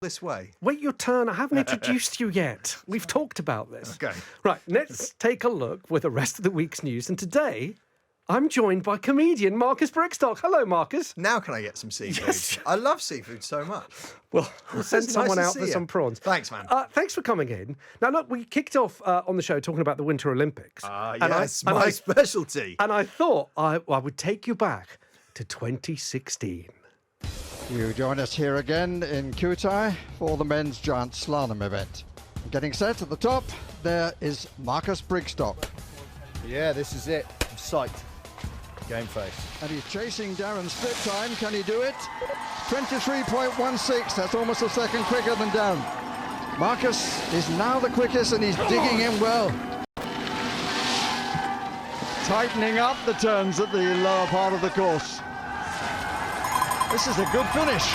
this way. Wait your turn. I haven't introduced you yet. We've talked about this. Okay. Right, let's take a look with the rest of the week's news. And today, I'm joined by comedian Marcus Brigstocke. Hello, Marcus. Now can I get some seafood? Yes. I love seafood so much. Well, we'll send It's someone nice to out see for you. some prawns. Thanks, man. Thanks for coming in. Now, look, we kicked off on the show talking about the Winter Olympics. Yes, my specialty. And I thought I would take you back to 2016. You join us here again in Kutai for the men's giant slalom event. Getting set at the top, there is Marcus Brigstocke. Yeah, this is it. I'm psyched. Game face. And he's chasing Darren's split time. Can he do it? 23.16. That's almost a second quicker than Darren. Marcus is now the quickest and he's digging in well. Tightening up the turns at the lower part of the course. This is a good finish.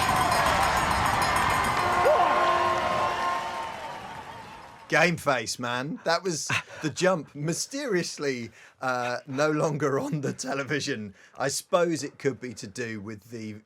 Game face, man. That was the jump. Mysteriously no longer on the television. I suppose it could be to do with the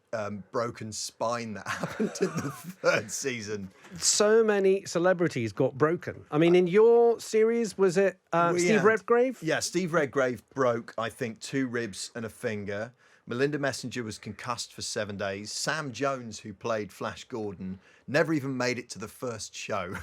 broken spine that happened in the third season. So many celebrities got broken. I mean, in your series, was it Steve Redgrave? Yeah, Steve Redgrave broke, I think, 2 ribs and a finger. Melinda Messenger was concussed for 7 days. Sam Jones, who played Flash Gordon, never even made it to the first show.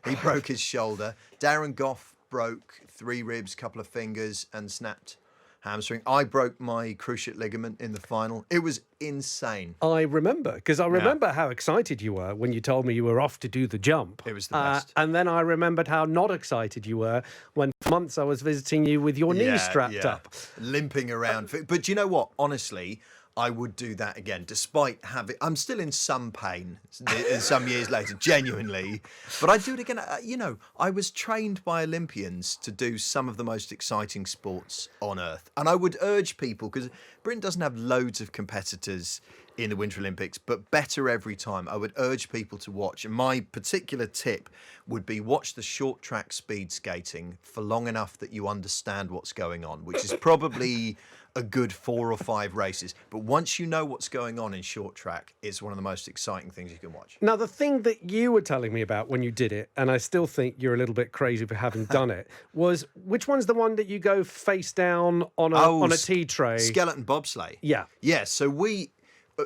He broke his shoulder. Darren Goff broke 3 ribs, couple of fingers, and snapped hamstring. I broke my cruciate ligament in the final. It was insane. I remember, because I remember how excited you were when you told me you were off to do the jump. It was the best. And then I remembered how not excited you were when for months I was visiting you with your knee strapped up. Limping around. But do you know what? Honestly, I would do that again, despite having... I'm still in some pain some years later, genuinely. But I'd do it again. You know, I was trained by Olympians to do some of the most exciting sports on earth. And I would urge people, because Britain doesn't have loads of competitors in the Winter Olympics, but better every time. I would urge people to watch. And my particular tip would be watch the short track speed skating for long enough that you understand what's going on, which is probably a good 4 or 5 races. But once you know what's going on in short track, it's one of the most exciting things you can watch. Now, the thing that you were telling me about when you did it, and I still think you're a little bit crazy for having done it, was which one's the one that you go face down on a tea tray? Skeleton bobsleigh. Yeah. Yeah, so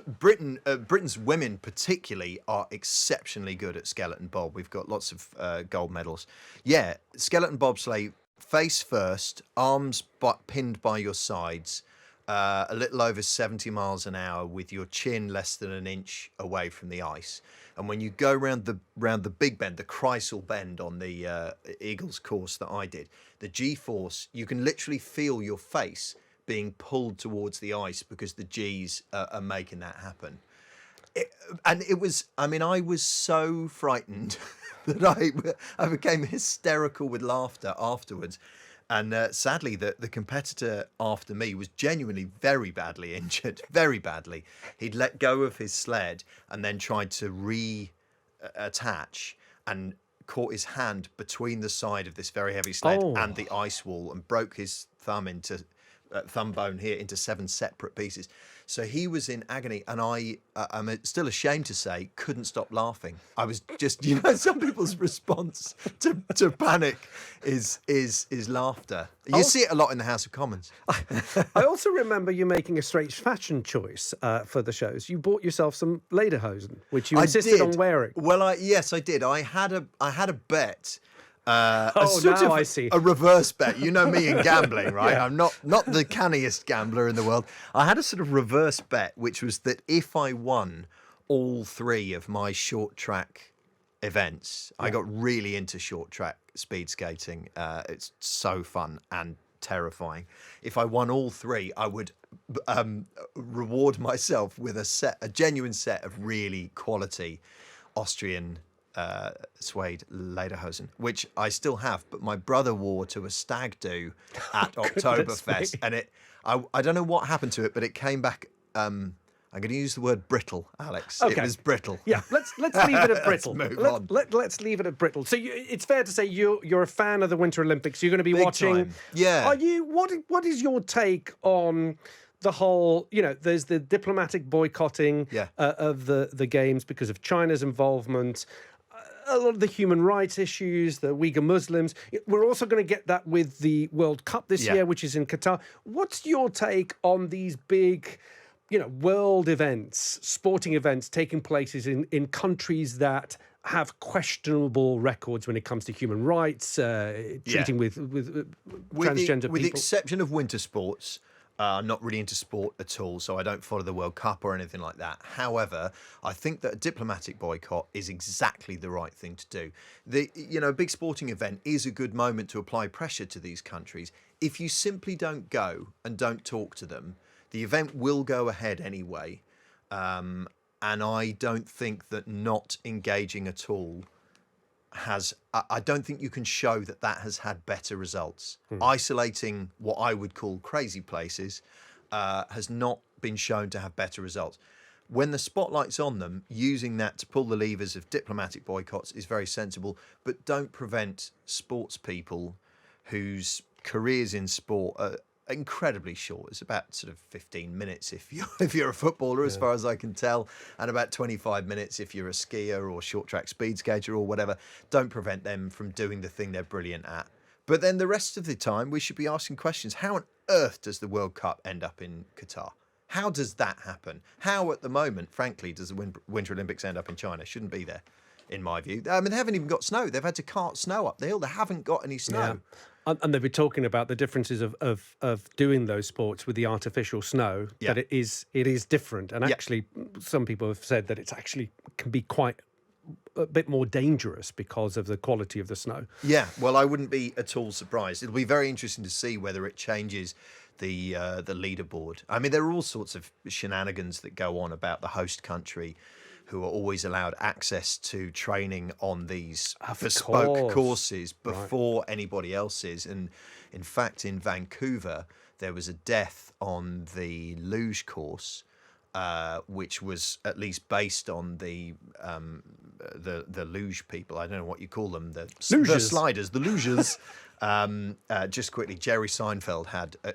Britain's women particularly are exceptionally good at skeleton bob. We've got lots of gold medals. Yeah, skeleton bobsleigh, face first, arms pinned by your sides, a little over 70 miles an hour with your chin less than an inch away from the ice. And when you go round the big bend, the Kreisel bend on the Eagles course that I did, the G-force, you can literally feel your face being pulled towards the ice because the G's are making that happen. I was so frightened that I became hysterical with laughter afterwards. And sadly, the competitor after me was genuinely very badly injured, very badly. He'd let go of his sled and then tried to reattach and caught his hand between the side of this very heavy sled and the ice wall and broke his thumb bone here into 7 separate pieces. So he was in agony, and I'm still ashamed to say, couldn't stop laughing. I was just, some people's response to panic is laughter. You see it a lot in the House of Commons. I also remember you making a strange fashion choice for the shows. You bought yourself some lederhosen, which you insisted on wearing. Well, yes, I did. I had a bet. I see. A reverse bet. You know me in gambling, right? Yeah. I'm not the canniest gambler in the world. I had a sort of reverse bet, which was that if I won all 3 of my short track events, I got really into short track speed skating. It's so fun and terrifying. If I won all 3, I would reward myself with a genuine set of really quality Austrian suede lederhosen, which I still have, but my brother wore to a stag do at Oktoberfest, and I don't know what happened to it, but it came back. I'm going to use the word brittle, Alex. Okay. It was brittle. Yeah, let's leave it at brittle. Let's move on. Let's leave it at brittle. So it's fair to say you're a fan of the Winter Olympics. You're going to be Big watching. Time. Yeah. Are you? What is your take on the whole, there's the diplomatic boycotting of the games because of China's involvement, a lot of the human rights issues, the Uyghur Muslims. We're also going to get that with the World Cup this year, which is in Qatar. What's your take on these big, world events, sporting events taking places in countries that have questionable records when it comes to human rights, treating with transgender people? With the exception of winter sports, I'm not really into sport at all, so I don't follow the World Cup or anything like that. However, I think that a diplomatic boycott is exactly the right thing to do. A big sporting event is a good moment to apply pressure to these countries. If you simply don't go and don't talk to them, the event will go ahead anyway. And I don't think that not engaging at all I don't think you can show that has had better results. Isolating what I would call crazy places has not been shown to have better results. When the spotlight's on them, using that to pull the levers of diplomatic boycotts is very sensible, but don't prevent sports people whose careers in sport are incredibly short. It's about sort of 15 minutes if you're a footballer, as far as I can tell, and about 25 minutes if you're a skier or short track speed skater or whatever. Don't prevent them from doing the thing they're brilliant at. But then the rest of the time, we should be asking questions. How on earth does the World Cup end up in Qatar? How does that happen? How, at the moment, frankly, does the Winter Olympics end up in China? Shouldn't be there, in my view. I mean, they haven't even got snow. They've had to cart snow up the hill. They haven't got any snow. Yeah. And they've been talking about the differences of doing those sports with the artificial snow, that it is different. And actually, some people have said that it's actually can be quite a bit more dangerous because of the quality of the snow. Yeah, well, I wouldn't be at all surprised. It'll be very interesting to see whether it changes the leaderboard. I mean, there are all sorts of shenanigans that go on about the host country, who are always allowed access to training on these bespoke courses before anybody else is. And in fact, in Vancouver, there was a death on the luge course, which was at least based on the luge people. I don't know what you call them, the sliders, the lugers. Just quickly, Jerry Seinfeld had a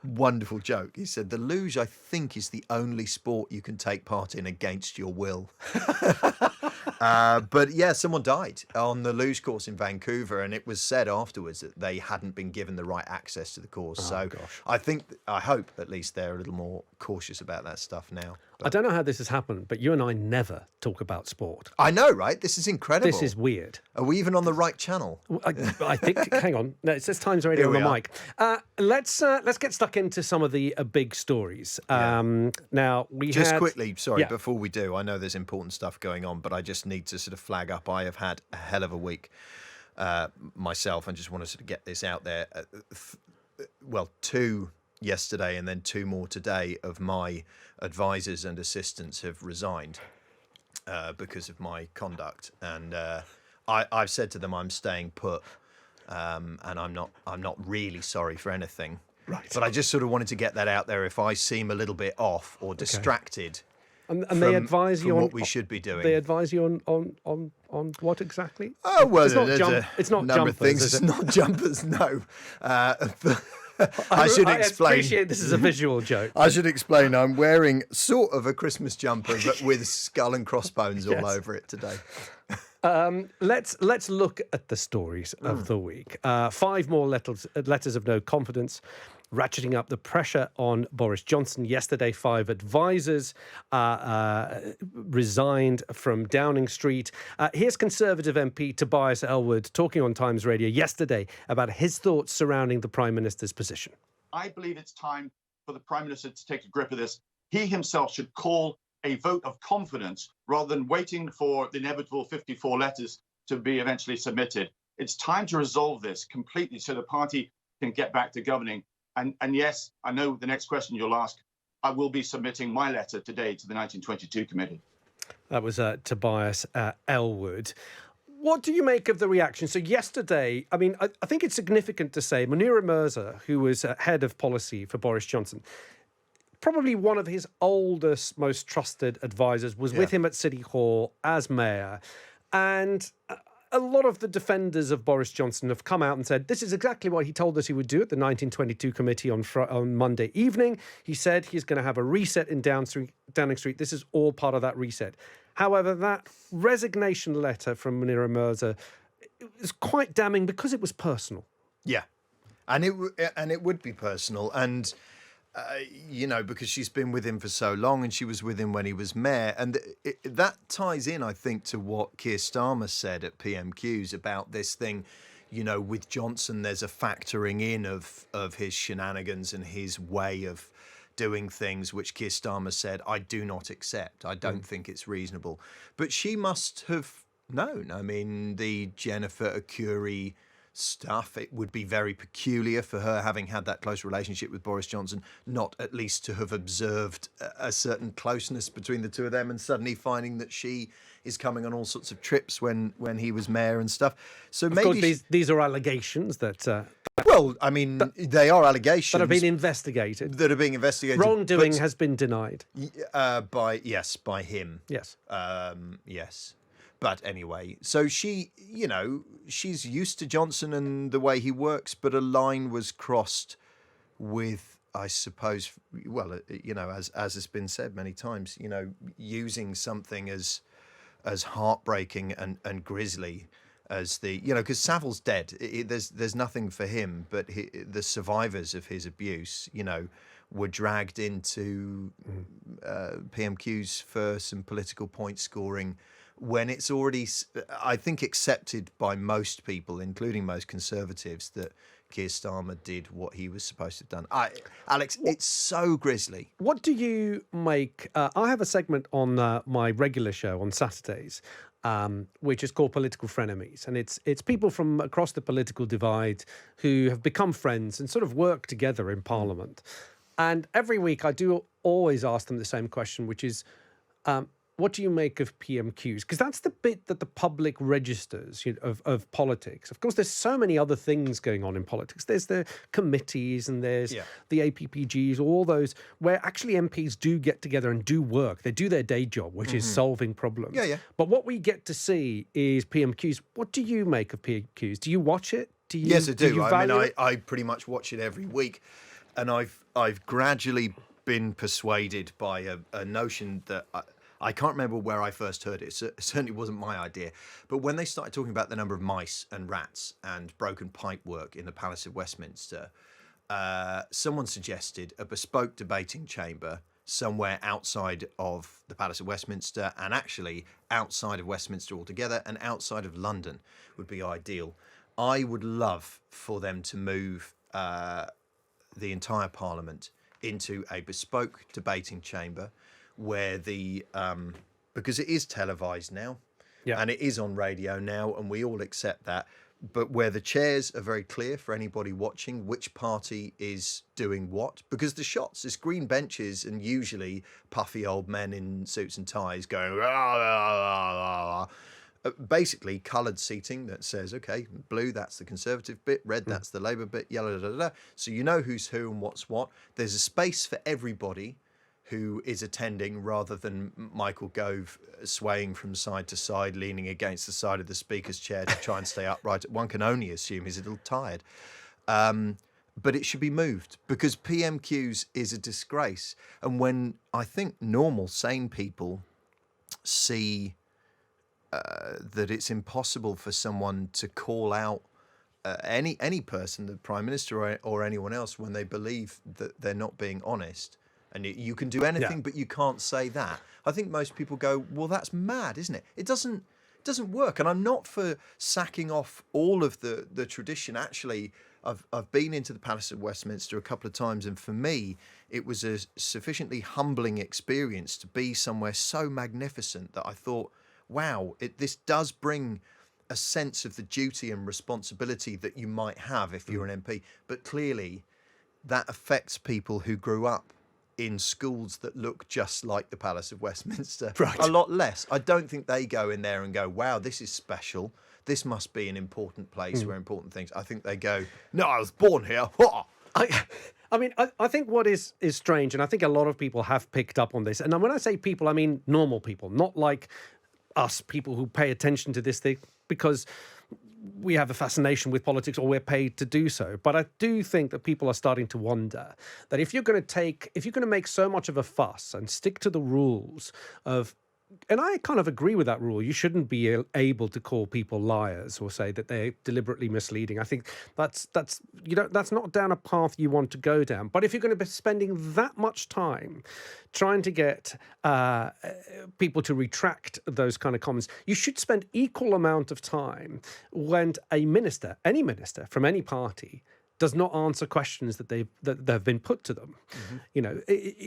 wonderful joke. He said, the luge, I think, is the only sport you can take part in against your will. But yeah, someone died on the luge course in Vancouver, and it was said afterwards that they hadn't been given the right access to the course. I hope at least they're a little more cautious about that stuff now. I don't know how this has happened, but you and I never talk about sport. I know, right? This is incredible. This is weird. Are we even on the right channel? I think. Hang on. No, it says Times Radio on the mic. Let's get stuck into some of the big stories. Now quickly. Sorry, before we do, I know there's important stuff going on, but I just need to sort of flag up. I have had a hell of a week myself, and just want to sort of get this out there. Two yesterday and then two more today of my advisors and assistants have resigned because of my conduct, and I've said to them I'm staying put, and I'm not really sorry for anything, right? But I just sort of wanted to get that out there. If I seem a little bit off or distracted, and they advise you on what we should be doing. They advise you on what exactly? Oh well, it's not jumpers. Things. It's not jumpers. No. I should explain. I appreciate this is a visual joke. I should explain. I'm wearing sort of a Christmas jumper, but with skull and crossbones all over it today. Let's look at the stories of the week. 5 more letters of no confidence, ratcheting up the pressure on Boris Johnson. Yesterday, 5 advisors resigned from Downing Street. Here's Conservative MP Tobias Ellwood talking on Times Radio yesterday about his thoughts surrounding the Prime Minister's position. I believe it's time for the Prime Minister to take a grip of this. He himself should call a vote of confidence rather than waiting for the inevitable 54 letters to be eventually submitted. It's time to resolve this completely so the party can get back to governing. And yes, I know the next question you'll ask. I will be submitting my letter today to the 1922 committee. That was Tobias Ellwood. What do you make of the reaction? So yesterday, I mean, I think it's significant to say Munira Mirza, who was head of policy for Boris Johnson, probably one of his oldest, most trusted advisors, was with him at City Hall as mayor. And a lot of the defenders of Boris Johnson have come out and said, this is exactly what he told us he would do at the 1922 committee on Monday evening. He said he's going to have a reset in Downing Street. This is all part of that reset. However, that resignation letter from Munira Mirza is quite damning because it was personal. Yeah, and it would be personal, and because she's been with him for so long, and she was with him when he was mayor, and that ties in, I think, to what Keir Starmer said at PMQs about this thing. With Johnson, there's a factoring in of his shenanigans and his way of doing things, which Keir Starmer said, I do not accept. I don't think it's reasonable. But she must have known. I mean, the Jennifer Arcuri stuff, it would be very peculiar for her, having had that close relationship with Boris Johnson, not at least to have observed a certain closeness between the two of them, and suddenly finding that she is coming on all sorts of trips when he was mayor and stuff. So of maybe course, these are allegations that well, I mean, they are allegations that have been investigated. That are being investigated. Wrongdoing has been denied. By him. Yes. Yes. But anyway, so she's used to Johnson and the way he works, but a line was crossed with, I suppose, well, as has been said many times, using something as heartbreaking and grisly as because Savile's dead. There's nothing for him, but the survivors of his abuse, were dragged into PMQs for some political point scoring, when it's already, I think, accepted by most people, including most Conservatives, that Keir Starmer did what he was supposed to have done. Alex, it's so grisly. What do you make? I have a segment on my regular show on Saturdays, which is called Political Frenemies, and it's people from across the political divide who have become friends and sort of work together in Parliament. And every week I do always ask them the same question, which is, what do you make of PMQs? Because that's the bit that the public registers of politics. Of course, there's so many other things going on in politics. There's the committees and there's the APPGs, all those where actually MPs do get together and do work. They do their day job, which is solving problems. Yeah. But what we get to see is PMQs. What do you make of PMQs? Do you watch it? Yes, I do. I pretty much watch it every week, and I've gradually been persuaded by a notion that I can't remember where I first heard it. It certainly wasn't my idea. But when they started talking about the number of mice and rats and broken pipework in the Palace of Westminster, someone suggested a bespoke debating chamber somewhere outside of the Palace of Westminster, and actually outside of Westminster altogether, and outside of London would be ideal. I would love for them to move the entire Parliament into a bespoke debating chamber, where because it is televised now, and it is on radio now, and we all accept that, but where the chairs are very clear for anybody watching which party is doing what, because the shots is green benches and usually puffy old men in suits and ties going rah, rah, rah, rah. Basically coloured seating that says, okay, blue, that's the Conservative bit, red, that's the Labour bit, yellow, da, da, da. So you know who's who and what's what. There's a space for everybody who is attending, rather than Michael Gove swaying from side to side, leaning against the side of the Speaker's chair to try and stay upright. One can only assume he's a little tired. But it should be moved, because PMQs is a disgrace. And when I think normal, sane people see that it's impossible for someone to call out any person, the Prime Minister or anyone else, when they believe that they're not being honest, and you can do anything, but you can't say that. I think most people go, well, that's mad, isn't it? It doesn't work. And I'm not for sacking off all of the tradition. Actually, I've been into the Palace of Westminster a couple of times, and for me, it was a sufficiently humbling experience to be somewhere so magnificent that I thought, wow, this does bring a sense of the duty and responsibility that you might have if you're an MP. But clearly, that affects people who grew up in schools that look just like the Palace of Westminster a lot less. I don't think they go in there and go, wow, this is special. This must be an important place where important things. I think they go, no, I was born here. I mean, I think what is strange, and I think a lot of people have picked up on this, and when I say people, I mean normal people, not like us, people who pay attention to this thing, because we have a fascination with politics or we're paid to do so. But I do think that people are starting to wonder that if you're going to make so much of a fuss and stick to the rules of, and I kind of agree with that rule. You shouldn't be able to call people liars or say that they're deliberately misleading. I think that's not down a path you want to go down. But if you're going to be spending that much time trying to get people to retract those kind of comments, you should spend equal amount of time when a minister, any minister from any party, does not answer questions that have been put to them.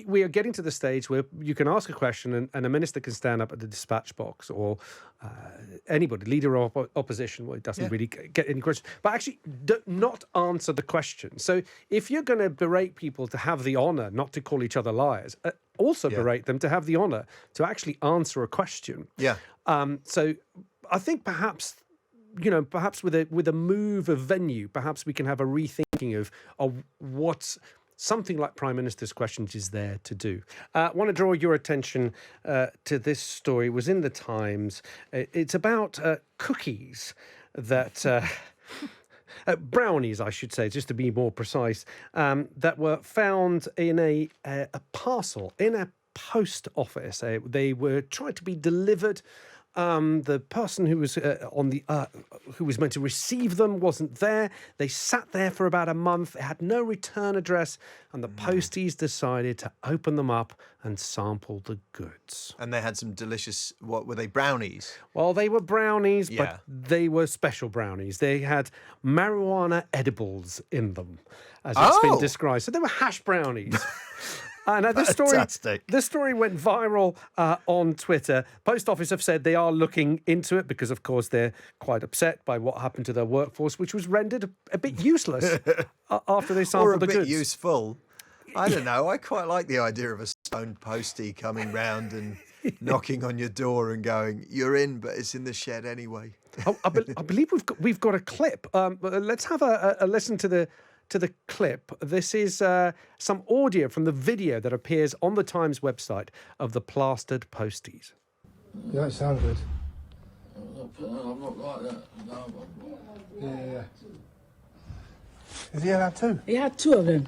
We are getting to the stage where you can ask a question and a minister can stand up at the dispatch box, or anybody, leader of opposition, well, it doesn't really get any questions, but actually not answer the question. So if you're going to berate people to have the honour not to call each other liars, also berate them to have the honour to actually answer a question. So I think perhaps with a move of venue, perhaps we can have a rethinking of what something like Prime Minister's Questions is there to do. I want to draw your attention to this story. It was in the Times. It's about cookies that... brownies, I should say, just to be more precise, that were found in a parcel in a post office. They were tried to be delivered. The person who was who was meant to receive them wasn't there. They sat there for about a month. They had no return address, and the posties decided to open them up and sample the goods. And they had some delicious, what were they, brownies? Well, they were brownies, but they were special brownies. They had marijuana edibles in them, as it's been described. So they were hash brownies. And this story went viral on Twitter. Post Office have said they are looking into it because, of course, they're quite upset by what happened to their workforce, which was rendered a bit useless after they sampled the goods. Or a bit useful. I don't know. I quite like the idea of a stoned postie coming round and knocking on your door and going, "You're in, but it's in the shed anyway." I believe we've got a clip. Let's have a listen to the clip. This is some audio from the video that appears on the Times website of the plastered posties. You don't sound good. I'm not like that. No, Yeah. Has he had two? He had two of them.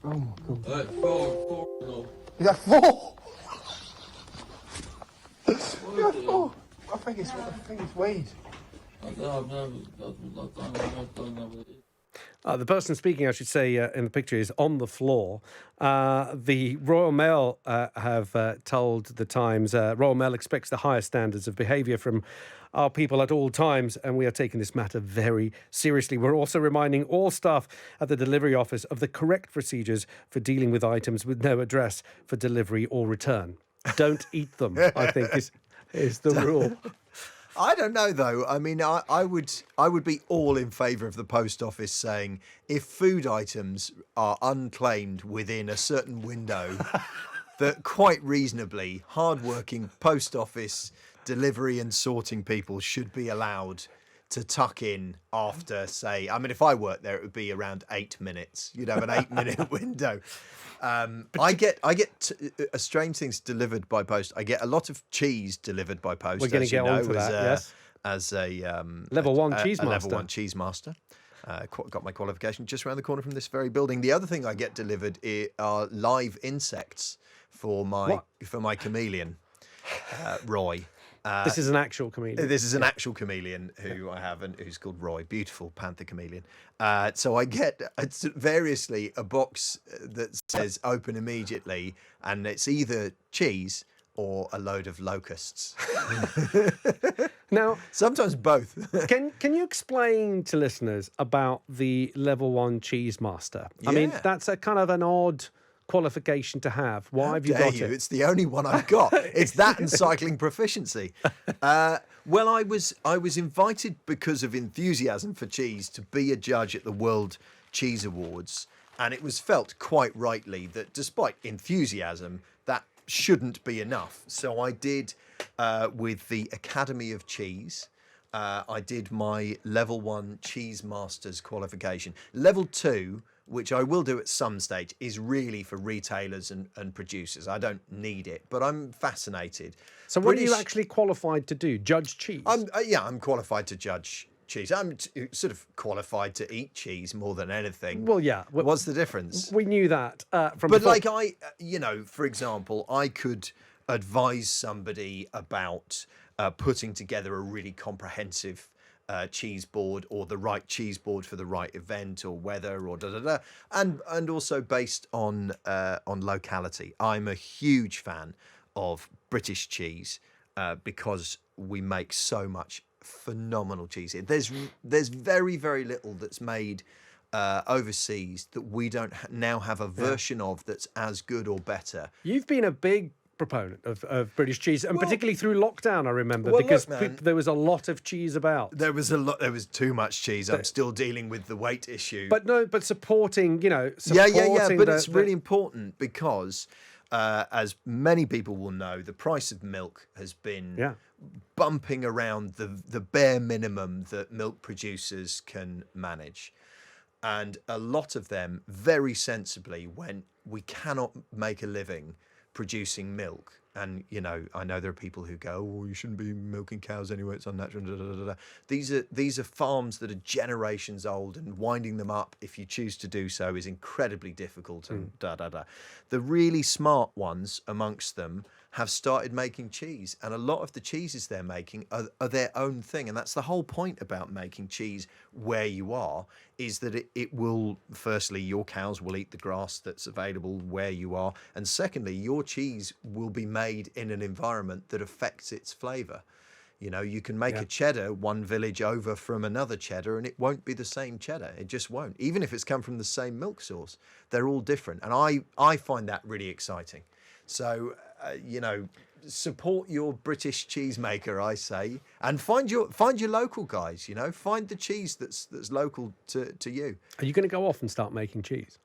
Oh my God. Four. Is that four? You had four? I think it's weed. The person speaking, I should say, in the picture is on the floor. The Royal Mail have told the Times, Royal Mail expects the highest standards of behaviour from our people at all times, and we are taking this matter very seriously. We're also reminding all staff at the delivery office of the correct procedures for dealing with items with no address for delivery or return. Don't eat them, I think, is the rule. I don't know, though. I mean, I would be all in favour of the post office saying if food items are unclaimed within a certain window, that quite reasonably hard-working post office delivery and sorting people should be allowed to tuck in after, say, I mean, if I worked there, it would be around 8 minutes. You'd have an 8-minute window. I get strange things delivered by post. I get a lot of cheese delivered by post. We're going to get on to that, yes. As a level one cheese master. Level one cheese master. Got my qualification just around the corner from this very building. The other thing I get delivered are live insects for my chameleon, Roy. This is an actual chameleon. This is an actual chameleon who I have and who's called Roy. Beautiful panther chameleon. So I get variously a box that says open immediately, and it's either cheese or a load of locusts. Now, sometimes both. Can you explain to listeners about the level one cheese master? I mean, that's a kind of an odd qualification to have. Why have you got it? It's the only one I've got. It's that and cycling proficiency. Well, I was invited because of enthusiasm for cheese to be a judge at the World Cheese Awards, and it was felt quite rightly that despite enthusiasm, that shouldn't be enough. So I did with the Academy of Cheese. I did my level one cheese masters qualification. Level two which I will do at some stage, is really for retailers and producers. I don't need it, but I'm fascinated. So what are you actually qualified to do? Judge cheese? I'm qualified to judge cheese. I'm sort of qualified to eat cheese more than anything. Well, yeah. What's the difference? We knew that from But before. for example, I could advise somebody about putting together a really comprehensive cheese board, or the right cheese board for the right event or weather, or and also based on locality. I'm a huge fan of British cheese because we make so much phenomenal cheese here. There's very, very little that's made overseas that we don't now have a version of that's as good or better. You've been a big proponent of British cheese, and particularly through lockdown, I remember, because there was a lot of cheese about. There was too much cheese. I'm still dealing with the weight issue. But supporting, yeah. But it's really important because, as many people will know, the price of milk has been bumping around the bare minimum that milk producers can manage. And a lot of them, very sensibly, when we cannot make a living producing milk, and I know there are people who go, "Oh, you shouldn't be milking cows anyway; it's unnatural." These are farms that are generations old, and winding them up, if you choose to do so, is incredibly difficult. And The really smart ones amongst them have started making cheese, and a lot of the cheeses they're making are their own thing. And that's the whole point about making cheese where you are, is that it will, firstly, your cows will eat the grass that's available where you are, and secondly, your cheese will be made in an environment that affects its flavour. You can make a cheddar one village over from another cheddar, and it won't be the same cheddar. It just won't. Even if it's come from the same milk source, they're all different. And I find that really exciting. So, support your British cheesemaker, I say, and find your local guys. Find the cheese that's local to you. Are you going to go off and start making cheese?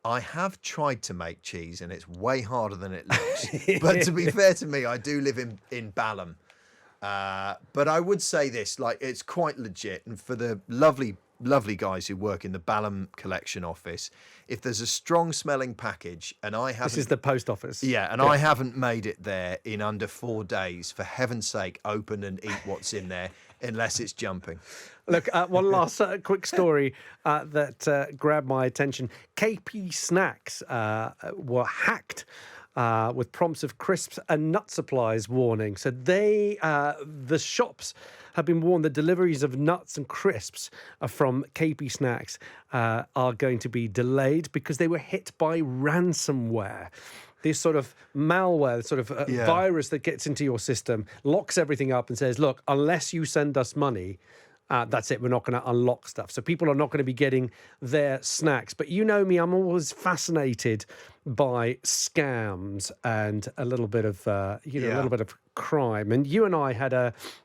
I have tried to make cheese, and it's way harder than it looks. But to be fair to me, I do live in Balham. But I would say this, it's quite legit, and for the lovely guys who work in the Balham collection office, if there's a strong smelling package and I haven't... This is the post office. I haven't made it there in under 4 days, for heaven's sake, open and eat what's in there, unless it's jumping. Look, one last quick story that grabbed my attention. KP Snacks were hacked with prompts of crisps and nut supplies warning. So the shops have been warned that deliveries of nuts and crisps from KP Snacks are going to be delayed because they were hit by ransomware. This sort of malware, sort of virus that gets into your system, locks everything up and says, look, unless you send us money, that's it. We're not going to unlock stuff. So people are not going to be getting their snacks. But you know me, I'm always fascinated by scams and a little bit of, a little bit of crime. And you and I had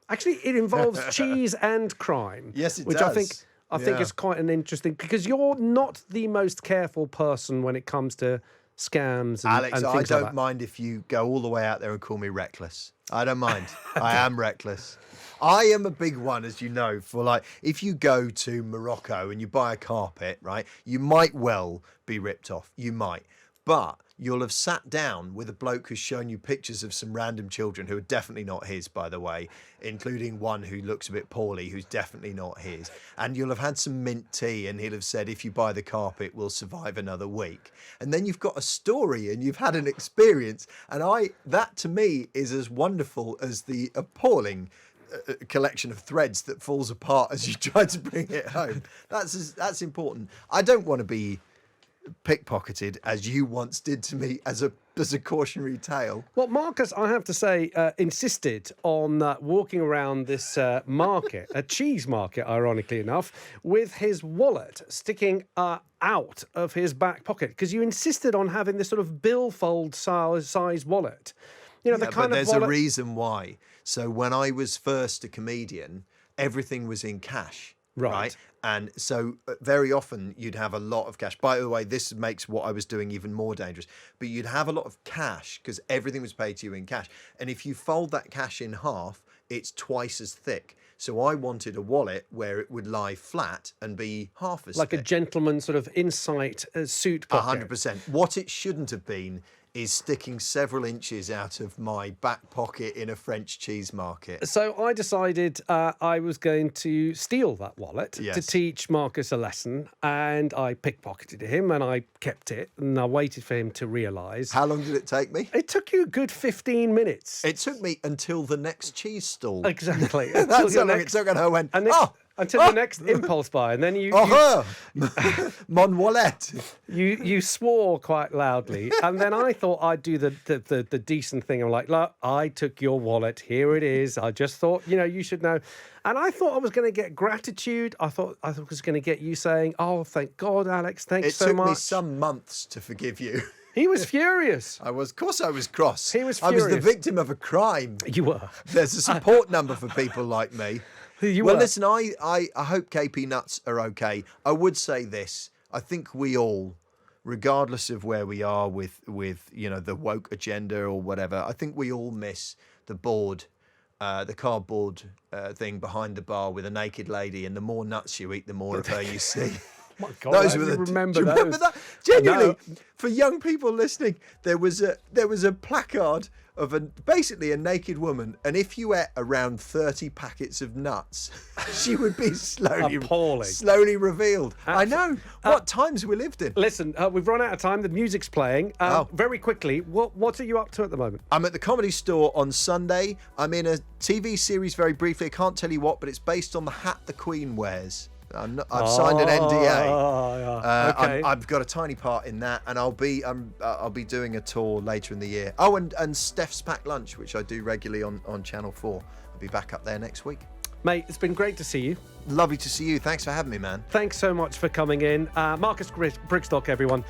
actually, it involves cheese and crime. Yes, it which does. I think is quite an interesting, because you're not the most careful person when it comes to scams and Alex, and I things don't like that. mind if you go all the way out there and call me reckless. I don't mind. I am reckless. I am a big one, as you know, for if you go to Morocco and you buy a carpet, right, you might well be ripped off. You might. But you'll have sat down with a bloke who's shown you pictures of some random children who are definitely not his, by the way, including one who looks a bit poorly, who's definitely not his. And you'll have had some mint tea, and he'll have said, if you buy the carpet, we'll survive another week. And then you've got a story and you've had an experience. And that to me is as wonderful as the appalling collection of threads that falls apart as you try to bring it home. That's important. I don't want to be pickpocketed as you once did to me as a cautionary tale. Well, Marcus, I have to say, insisted on walking around this market, a cheese market, ironically enough, with his wallet sticking out of his back pocket, because you insisted on having this sort of billfold size wallet. The kind but of there's wallet... a reason why. So when I was first a comedian, everything was in cash. Right. And so very often you'd have a lot of cash. By the way, this makes what I was doing even more dangerous. But you'd have a lot of cash because everything was paid to you in cash. And if you fold that cash in half, it's twice as thick. So I wanted a wallet where it would lie flat and be half as Like thick. a gentleman sort of insight suit pocket. 100%. What it shouldn't have been is sticking several inches out of my back pocket in a French cheese market. So I decided I was going to steal that wallet to Yes. teach Marcus a lesson, and I pickpocketed him and I kept it, and I waited for him to realise. How long did it take me? It took you a good 15 minutes. It took me until the next cheese stall. Exactly. That's how long it took, and I went, until the next impulse buy, and then mon wallet. you swore quite loudly, and then I thought I'd do the decent thing. I'm like, look, I took your wallet. Here it is. I just thought, you should know. And I thought I was going to get gratitude. I thought I was going to get you saying, oh, thank God, Alex, thanks so much. It took me some months to forgive you. He was furious. Of course I was cross. He was I was the furious. victim of a crime. You were. There's a support number for people like me. You Well, were. listen, I hope KP Nuts are okay. I would say this. I think we all, regardless of where we are with the woke agenda or whatever, I think we all miss the board, the cardboard thing behind the bar with a naked lady, and the more nuts you eat, the more of her you see. My God, Those I were the. remember do you those. remember that? Genuinely, No. for young people listening, there was a placard of basically a naked woman, and if you ate around 30 packets of nuts, she would be Appalling. slowly revealed. I know what times we lived in. Listen, we've run out of time. The music's playing. Very quickly, what are you up to at the moment? I'm at the Comedy Store on Sunday. I'm in a TV series very briefly. I can't tell you what, but it's based on the hat the Queen wears. I've signed an NDA. Okay. I've got a tiny part in that, and I'll be doing a tour later in the year. Oh, and Steph's Packed Lunch, which I do regularly on Channel 4. I'll be back up there next week. Mate, it's been great to see you. Lovely to see you. Thanks for having me, man. Thanks so much for coming in. Marcus Brigstocke, everyone.